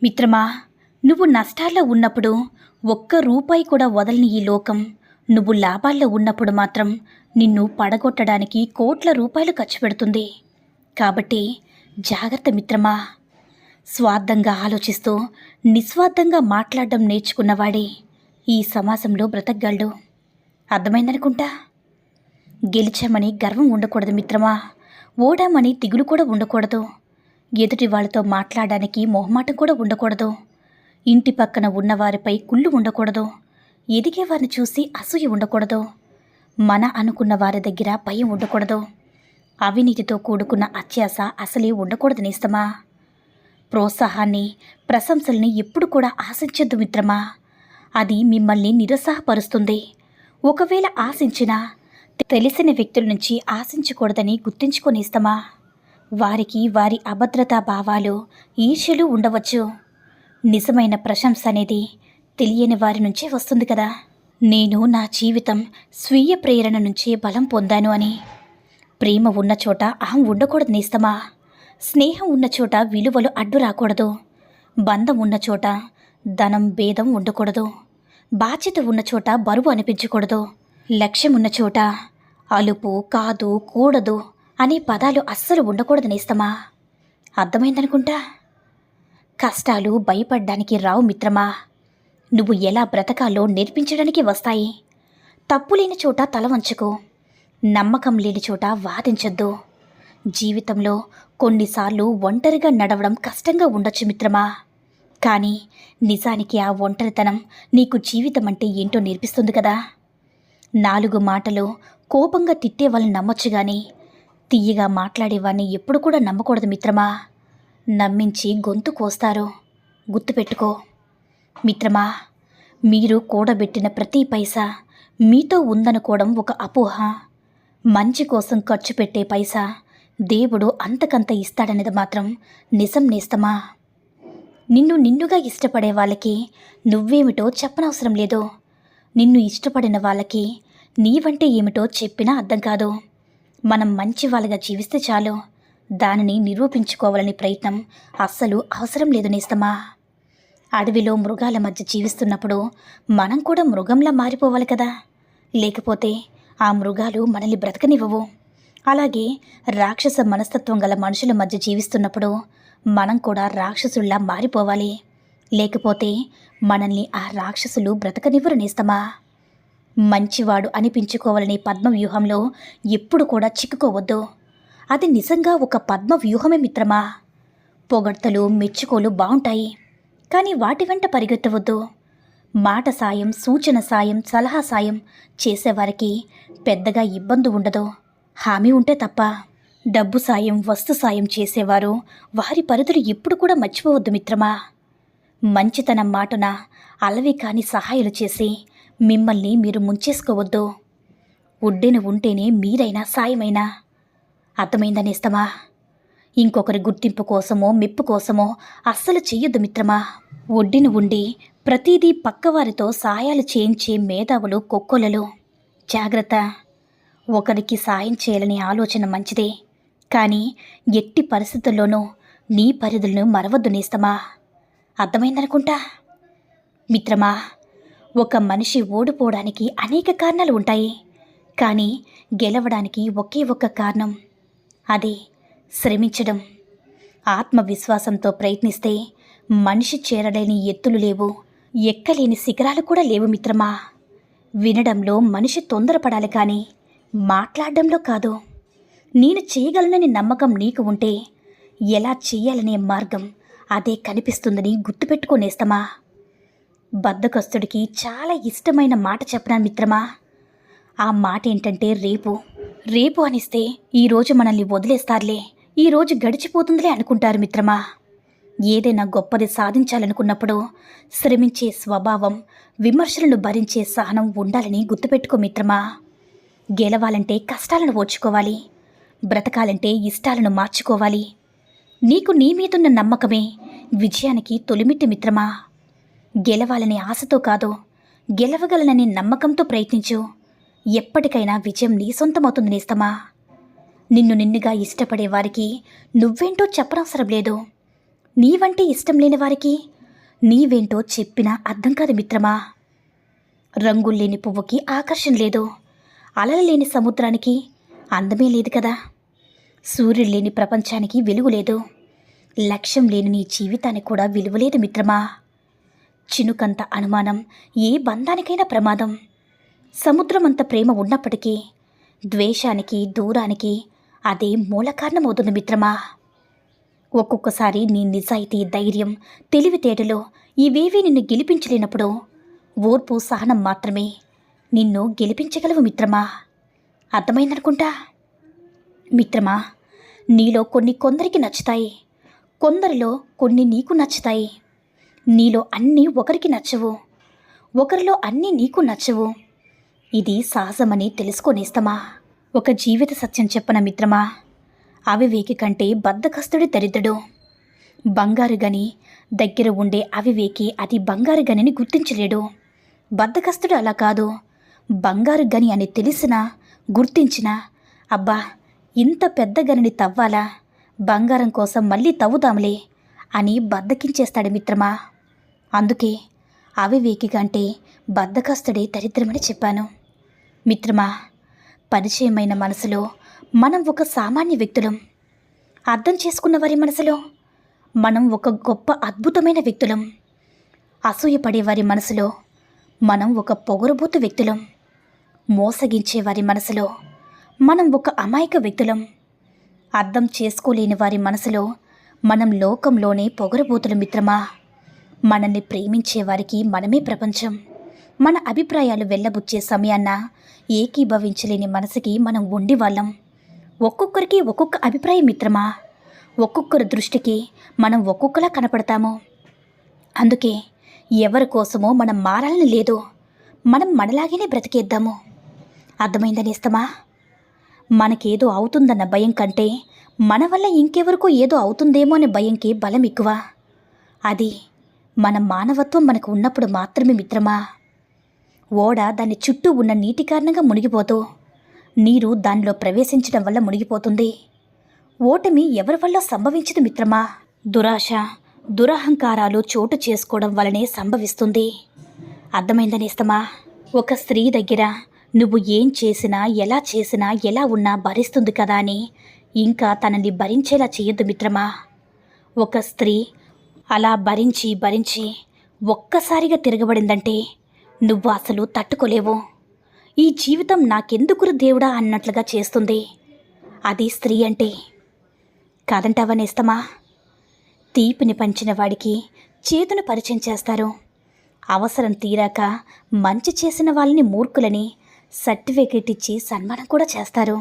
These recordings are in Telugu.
మిత్రమా, నువ్వు నష్టాల్లో ఉన్నప్పుడు ఒక్క రూపాయి కూడా వదలని ఈ లోకం నువ్వు లాభాల్లో ఉన్నప్పుడు మాత్రం నిన్ను పడగొట్టడానికి కోట్ల రూపాయలు ఖర్చు పెడుతుంది. కాబట్టి జాగ్రత్త మిత్రమా. స్వార్థంగా ఆలోచిస్తూ నిస్వార్థంగా మాట్లాడడం నేర్చుకున్నవాడే ఈ సమాజంలో బ్రతకగలడు. అర్థమైందనుకుంటా. గెలిచామని గర్వం ఉండకూడదు మిత్రమా. ఓడామని దిగులు కూడా ఉండకూడదు. ఎదుటి వాళ్ళతో మాట్లాడడానికి మొహమాటం కూడా ఉండకూడదు. ఇంటి పక్కన ఉన్నవారిపై కుళ్ళు ఉండకూడదు. ఎదిగే వారిని చూసి అసూయ ఉండకూడదు. మన అనుకున్న వారి దగ్గర భయం ఉండకూడదు. అవినీతితో కూడుకున్న అత్యాశ అసలే ఉండకూడదు నేస్తమా. ప్రోత్సాహాన్ని, ప్రశంసల్ని ఎప్పుడు కూడా ఆశించొద్దు మిత్రమా. అది మిమ్మల్ని నిరుత్సాహపరుస్తుంది. ఒకవేళ ఆశించినా తెలిసిన వ్యక్తుల నుంచి ఆశించకూడదని గుర్తుంచుకొనిస్తమా. వారికి వారి అభద్రతా భావాలు, ఈర్ష్యలు ఉండవచ్చు. నిజమైన ప్రశంస అనేది తెలియని వారి నుంచే వస్తుంది కదా. నేను నా జీవితం స్వీయ ప్రేరణ నుంచే బలం పొందాను అని. ప్రేమ ఉన్న చోట అహం ఉండకూడదు నేస్తమా. స్నేహం ఉన్న చోట విలువలు అడ్డు రాకూడదు. బంధం ఉన్న చోట ధనం భేదం ఉండకూడదు. బాధ్యత ఉన్న చోట బరువు అనిపించకూడదు. లక్ష్యం ఉన్న చోట అలుపు, కాదు, కూడదు అనే పదాలు అస్సలు ఉండకూడదు నేస్తమా. అర్థమైందనుకుంటా. కష్టాలు భయపడ్డానికి రావు మిత్రమా. నువ్వు ఎలా బ్రతకాలో నేర్పించడానికి వస్తాయి. తప్పు లేని చోట తల వంచుకో. నమ్మకం లేని చోట వాదించొద్దు. జీవితంలో కొన్నిసార్లు ఒంటరిగా నడవడం కష్టంగా ఉండొచ్చు మిత్రమా. కానీ నిజానికి ఆ ఒంటరితనం నీకు జీవితం అంటే ఏంటో నేర్పిస్తుంది కదా. 4 మాటలు కోపంగా తిట్టే వాళ్ళని నమ్మొచ్చు కానీ తీయగా మాట్లాడేవాడిని ఎప్పుడు కూడా నమ్మకూడదు మిత్రమా. నమ్మించి గొంతు కోస్తారు. గుర్తుపెట్టుకో మిత్రమా. మీరు కూడబెట్టిన ప్రతి పైసా మీతో ఉందనుకోవడం ఒక అపోహ. మంచి కోసం ఖర్చు పెట్టే పైసా దేవుడు అంతకంత ఇస్తాడనేది మాత్రం నిజం నేస్తమా. నిన్నుగా ఇష్టపడే వాళ్ళకి నువ్వేమిటో చెప్పనవసరం లేదు. నిన్ను ఇష్టపడిన వాళ్ళకి నీవంటే ఏమిటో చెప్పినా అర్థం కాదు. మనం మంచి వాళ్ళగా జీవిస్తే చాలు. దానిని నిరూపించుకోవాలని ప్రయత్నం అస్సలు అవసరం లేదు నేస్తమా. అడవిలో మృగాల మధ్య జీవిస్తున్నప్పుడు మనం కూడా మృగంలా మారిపోవాలి కదా. లేకపోతే ఆ మృగాలు మనల్ని బ్రతకనివ్వవు. అలాగే రాక్షస మనస్తత్వం గల మనుషుల మధ్య జీవిస్తున్నప్పుడు మనం కూడా రాక్షసుల్లా మారిపోవాలి. లేకపోతే మనల్ని ఆ రాక్షసులు బ్రతకనివ్వరు నేస్తమా. మంచివాడు అనిపించుకోవాలనే పద్మవ్యూహంలో ఎప్పుడు కూడా చిక్కుకోవద్దు. అది నిజంగా ఒక పద్మవ్యూహమే మిత్రమా. పొగడ్తలు, మెచ్చుకోలు బాగుంటాయి, కానీ వాటి వెంట పరిగెత్తవద్దు. మాట సాయం, సూచన సాయం, సలహా సాయం చేసేవారికి పెద్దగా ఇబ్బంది ఉండదు, హామీ ఉంటే తప్ప. డబ్బు సాయం, వస్తు సాయం చేసేవారు వారి పరిధులు ఎప్పుడు కూడా మర్చిపోవద్దు మిత్రమా. మంచితనం మాటున అలవి కాని సహాయాలు చేసి మిమ్మల్ని మీరు ముంచేసుకోవద్దు. ఒడ్డెన ఉంటేనే మీరైనా సాయమైనా. అర్థమైందనేస్తమా. ఇంకొకరి గుర్తింపు కోసమో మెప్పు కోసమో అస్సలు చెయ్యొద్దు మిత్రమా. ఒడ్డిన ఉండి ప్రతిదీ పక్కవారితో సాయాలు చేయించే మేధావులు కొక్కొలలు. జాగ్రత్త. ఒకరికి సాయం చేయాలనే ఆలోచన మంచిదే, కానీ ఎట్టి పరిస్థితుల్లోనూ నీ పరిధులను మరవద్దు నేస్తమా. అర్థమైందనుకుంటా. మిత్రమా, ఒక మనిషి ఓడిపోవడానికి అనేక కారణాలు ఉంటాయి, కానీ గెలవడానికి ఒకే ఒక్క కారణం. అది శ్రమించడం. ఆత్మవిశ్వాసంతో ప్రయత్నిస్తే మనిషి చేరలేని ఎత్తులు లేవు, ఎక్కలేని శిఖరాలు కూడా లేవు మిత్రమా. వినడంలో మనిషి తొందరపడాలి కానీ మాట్లాడడంలో కాదు. నేను చేయగలనని నమ్మకం నీకు ఉంటే ఎలా చేయాలనే మార్గం అదే కనిపిస్తుందని గుర్తుపెట్టుకోనేస్తమా. బద్ధకస్తుడికి చాలా ఇష్టమైన మాట చెప్పనా మిత్రమా. ఆ మాట ఏంటంటే రేపు అనిస్తే ఈరోజు మనల్ని వదిలేస్తారులే, ఈరోజు గడిచిపోతుందిలే అనుకుంటారు మిత్రమా. ఏదైనా గొప్పది సాధించాలనుకున్నప్పుడు శ్రమించే స్వభావం, విమర్శలను భరించే సహనం ఉండాలని గుర్తుపెట్టుకో మిత్రమా. గెలవాలంటే కష్టాలను ఓర్చుకోవాలి, బ్రతకాలంటే ఇష్టాలను మార్చుకోవాలి. నీకు నీ మీదున్న నమ్మకమే విజయానికి తొలిమిట్టి మిత్రమా. గెలవాలనే ఆశతో కాదు, గెలవగలననే నమ్మకంతో ప్రయత్నించు. ఎప్పటికైనా విజయం నీ సొంతమవుతుంది నేస్తమా. నిన్నుగా ఇష్టపడే వారికి నువ్వేంటో చెప్పనవసరం లేదు. నీవంటే ఇష్టం లేని వారికి నీవేంటో చెప్పినా అర్థం కాదు మిత్రమా. రంగుల్లేని పువ్వుకి ఆకర్షణ లేదు, అలలు లేని సముద్రానికి అందమే లేదు కదా. సూర్యుడు లేని ప్రపంచానికి వెలుగు లేదు, లక్ష్యం లేని నీ జీవితానికి కూడా విలువ లేదు మిత్రమా. చినుకంత అనుమానం ఏ బంధానికైనా ప్రమాదం. సముద్రమంత ప్రేమ ఉన్నప్పటికీ ద్వేషానికి, దూరానికి అదే మూల కారణమవుతుంది మిత్రమా. ఒక్కొక్కసారి నీ నిజాయితీ, ధైర్యం, తెలివితేటలు ఇవేవీ నిన్ను గెలిపించలేనప్పుడు ఓర్పు, సహనం మాత్రమే నిన్ను గెలిపించగలవు మిత్రమా. అర్థమైందనుకుంటా. మిత్రమా, నీలో కొన్ని కొందరికి నచ్చుతాయి, కొందరిలో కొన్ని నీకు నచ్చుతాయి. నీలో అన్నీ ఒకరికి నచ్చవు, ఒకరిలో అన్నీ నీకు నచ్చవు. ఇది సహజమని తెలుసుకోనేస్తమా. ఒక జీవిత సత్యం చెప్పన మిత్రమా, అవివేకి కంటే బద్ధకస్తుడి దరిద్రుడు. బంగారు గని దగ్గర ఉండే అవివేకి అది బంగారు గనిని గుర్తించలేడు. బద్ధకస్తుడు అలా కాదు, బంగారు గని అని తెలిసినా గుర్తించినా అబ్బా ఇంత పెద్ద గనిని తవ్వాలా, బంగారం కోసం మళ్ళీ తవ్వుదాంలే అని బద్ధకించేస్తాడు మిత్రమా. అందుకే అవివేకి కంటే బద్ధకస్తుడే దరిద్రమని చెప్పాను. మిత్రమా, పరిచయమైన మనసులో మనం ఒక సామాన్య వ్యక్తులం, అర్థం చేసుకున్న వారి మనసులో మనం ఒక గొప్ప అద్భుతమైన వ్యక్తులం, అసూయపడే వారి మనసులో మనం ఒక పొగరుబోతు వ్యక్తులం, మోసగించే వారి మనసులో మనం ఒక అమాయక వ్యక్తులం, అర్థం చేసుకోలేని వారి మనసులో మనం లోకంలోనే పొగరుబోతుల మిత్రమా. మనల్ని ప్రేమించే వారికి మనమే ప్రపంచం. మన అభిప్రాయాలు వెళ్ళబుచ్చే సమయాన్న ఏకీభవించలేని మనసుకి మనం ఉండివాళ్ళం. ఒక్కొక్కరికి ఒక్కొక్క అభిప్రాయం మిత్రమా. ఒక్కొక్కరి దృష్టికి మనం ఒక్కొక్కలా కనపడతాము. అందుకే ఎవరి కోసమో మనం మారాలని లేదు, మనం మనలాగే బ్రతికేద్దాము. అర్థమైందనేస్తమా. మనకేదో అవుతుందన్న భయం కంటే మన వల్ల ఇంకెవరికో ఏదో అవుతుందేమో అనే భయంకి బలం ఎక్కువ. అది మన మానవత్వం మనకు ఉన్నప్పుడు మాత్రమే మిత్రమా. ఓడ దాని చుట్టూ ఉన్న నీటి కారణంగా మునిగిపోతూ నీరు దానిలో ప్రవేశించడం వల్ల మునిగిపోతుంది. ఓటమి ఎవరి వల్ల సంభవించదు మిత్రమా. దురాశ, దురహంకారాలు చోటు చేసుకోవడం వలనే సంభవిస్తుంది. అర్థమైందనేస్తమా. ఒక స్త్రీ దగ్గర నువ్వు ఏం చేసినా, ఎలా చేసినా, ఎలా ఉన్నా భరిస్తుంది కదా అని ఇంకా తనని భరించేలా చేయొద్దు మిత్రమా. ఒక స్త్రీ అలా భరించి భరించి ఒక్కసారిగా తిరగబడిందంటే నువ్వు అసలు తట్టుకోలేవు. ఈ జీవితం నాకెందుకురు దేవుడా అన్నట్లుగా చేస్తుంది. అది స్త్రీ అంటే. కాదంటావనేస్తమా. తీపిని పంచిన వాడికి చేతును పరిచయం చేస్తారు. అవసరం తీరాక మంచి చేసిన వాళ్ళని మూర్ఖులని సర్టిఫికేట్ ఇచ్చి సన్మానం కూడా చేస్తారు.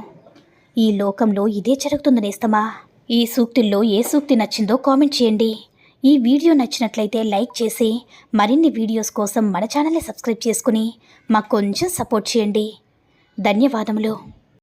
ఈ లోకంలో ఇదే జరుగుతుంది నేస్తమా. ఈ సూక్తుల్లో ఏ సూక్తి నచ్చిందో కామెంట్ చేయండి. ఈ వీడియో నచ్చినట్లయితే లైక్ చేసి మరిన్ని వీడియోస్ కోసం మన ఛానల్ని సబ్స్క్రైబ్ చేసుకుని మాకు కొంచెం సపోర్ట్ చేయండి. ధన్యవాదములు.